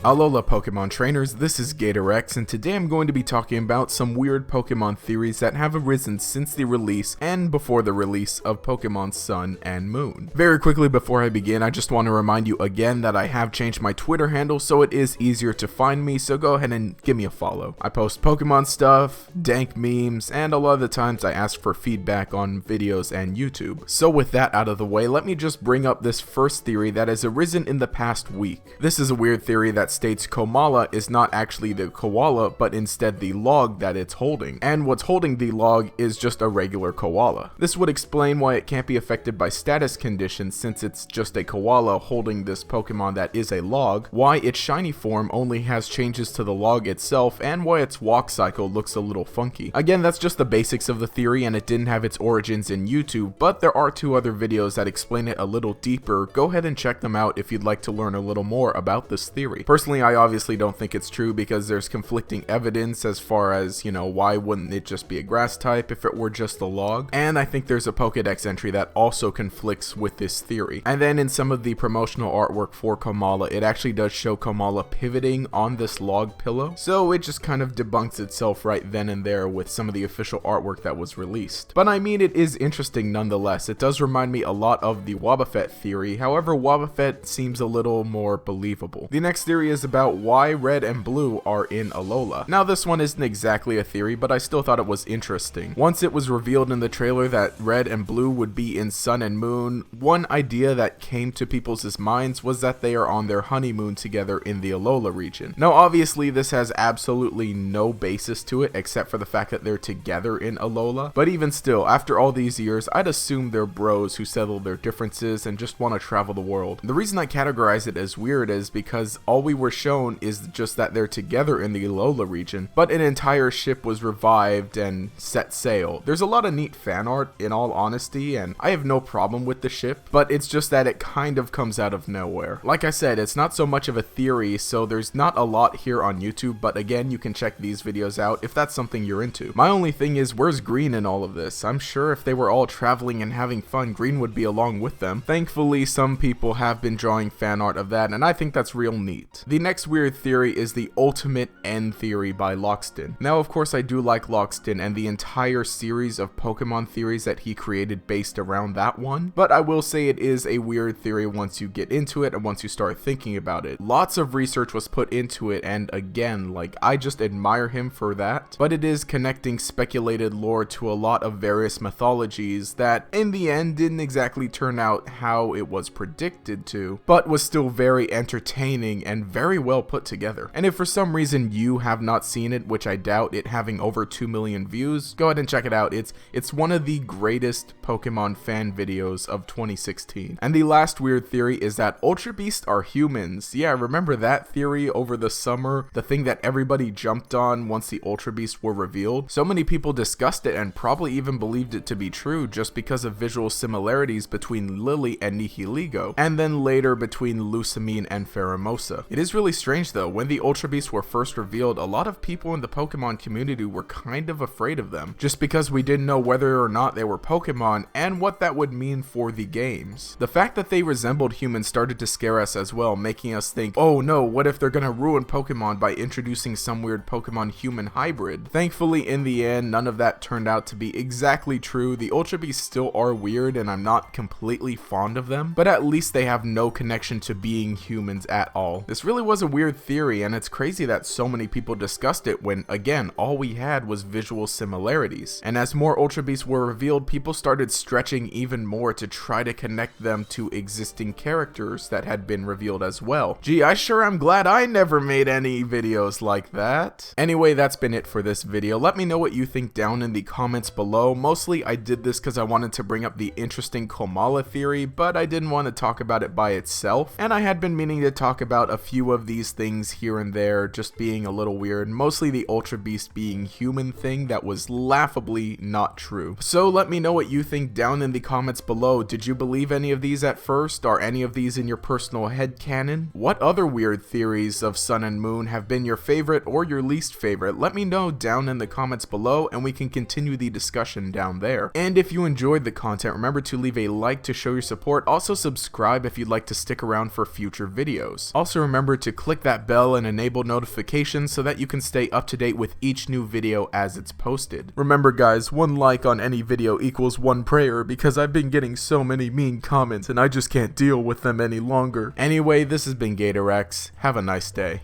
Alola Pokemon trainers, this is GatorEX, and today I'm going to be talking about some weird Pokemon theories that have arisen since the release and before the release of Pokemon Sun and Moon. Very quickly before I begin, I just want to remind you again that I have changed my Twitter handle so it is easier to find me, so go ahead and give me a follow. I post Pokemon stuff, dank memes, and a lot of the times I ask for feedback on videos and YouTube. So with that out of the way, let me just bring up this first theory that has arisen in the past week. This is a weird theory that states Komala is not actually the koala, but instead the log that it's holding. And what's holding the log is just a regular koala. This would explain why it can't be affected by status conditions since it's just a koala holding this Pokemon that is a log, why its shiny form only has changes to the log itself, and why its walk cycle looks a little funky. Again, that's just the basics of the theory and it didn't have its origins in YouTube, but there are two other videos that explain it a little deeper. Go ahead and check them out if you'd like to learn a little more about this theory. Personally, I obviously don't think it's true because there's conflicting evidence as far as, why wouldn't it just be a grass type if it were just a log? And I think there's a Pokédex entry that also conflicts with this theory. And then in some of the promotional artwork for Komala, it actually does show Komala pivoting on this log pillow. So it just kind of debunks itself right then and there with some of the official artwork that was released. But I mean, it is interesting nonetheless. It does remind me a lot of the Wobbuffet theory. However, Wobbuffet seems a little more believable. The next theory is about why red and blue are in Alola. Now this one isn't exactly a theory, but I still thought it was interesting. Once it was revealed in the trailer that red and blue would be in Sun and Moon, one idea that came to people's minds was that they are on their honeymoon together in the Alola region. Now obviously this has absolutely no basis to it except for the fact that they're together in Alola, but even still, after all these years, I'd assume they're bros who settle their differences and just want to travel the world. The reason I categorize it as weird is because all we were shown is just that they're together in the Alola region, but an entire ship was revived and set sail. There's a lot of neat fan art in all honesty, and I have no problem with the ship, but it's just that it kind of comes out of nowhere. Like I said, it's not so much of a theory, so there's not a lot here on YouTube, but again, you can check these videos out if that's something you're into. My only thing is, where's Green in all of this? I'm sure if they were all traveling and having fun, Green would be along with them. Thankfully, some people have been drawing fan art of that, and I think that's real neat. The next weird theory is the ultimate end theory by Loxton. Now, of course, I do like Loxton and the entire series of Pokemon theories that he created based around that one, but I will say it is a weird theory once you get into it and once you start thinking about it. Lots of research was put into it, and again, I just admire him for that, but it is connecting speculated lore to a lot of various mythologies that in the end didn't exactly turn out how it was predicted to, but was still very entertaining and very well put together. And if for some reason you have not seen it, which I doubt, it having over 2 million views, go ahead and check it out. It's one of the greatest Pokemon fan videos of 2016. And the last weird theory is that Ultra Beasts are humans. Yeah, remember that theory over the summer? The thing that everybody jumped on once the Ultra Beasts were revealed? So many people discussed it and probably even believed it to be true just because of visual similarities between Lily and Nihiligo, and then later between Lusamine and Pheromosa. It is really strange though, when the Ultra Beasts were first revealed, a lot of people in the Pokemon community were kind of afraid of them, just because we didn't know whether or not they were Pokemon and what that would mean for the games. The fact that they resembled humans started to scare us as well, making us think, oh no, what if they're gonna ruin Pokemon by introducing some weird Pokemon human hybrid? Thankfully, in the end, none of that turned out to be exactly true. The Ultra Beasts still are weird and I'm not completely fond of them, but at least they have no connection to being humans at all. This really was a weird theory, and it's crazy that so many people discussed it when, again, all we had was visual similarities. And as more Ultra Beasts were revealed, people started stretching even more to try to connect them to existing characters that had been revealed as well. Gee, I sure am glad I never made any videos like that. Anyway, that's been it for this video. Let me know what you think down in the comments below. Mostly I did this because I wanted to bring up the interesting Komala theory, but I didn't want to talk about it by itself, and I had been meaning to talk about a few of these things here and there just being a little weird, mostly the Ultra Beast being human thing that was laughably not true. So let me know what you think down in the comments below. Did you believe any of these at first? Are any of these in your personal headcanon? What other weird theories of Sun and Moon have been your favorite or your least favorite? Let me know down in the comments below and we can continue the discussion down there. And if you enjoyed the content, remember to leave a like to show your support. Also subscribe if you'd like to stick around for future videos. Also remember remember to click that bell and enable notifications so that you can stay up to date with each new video as it's posted. Remember guys, 1 like on any video equals 1 prayer, because I've been getting so many mean comments and I just can't deal with them any longer. Anyway, this has been GatorEX. Have a nice day.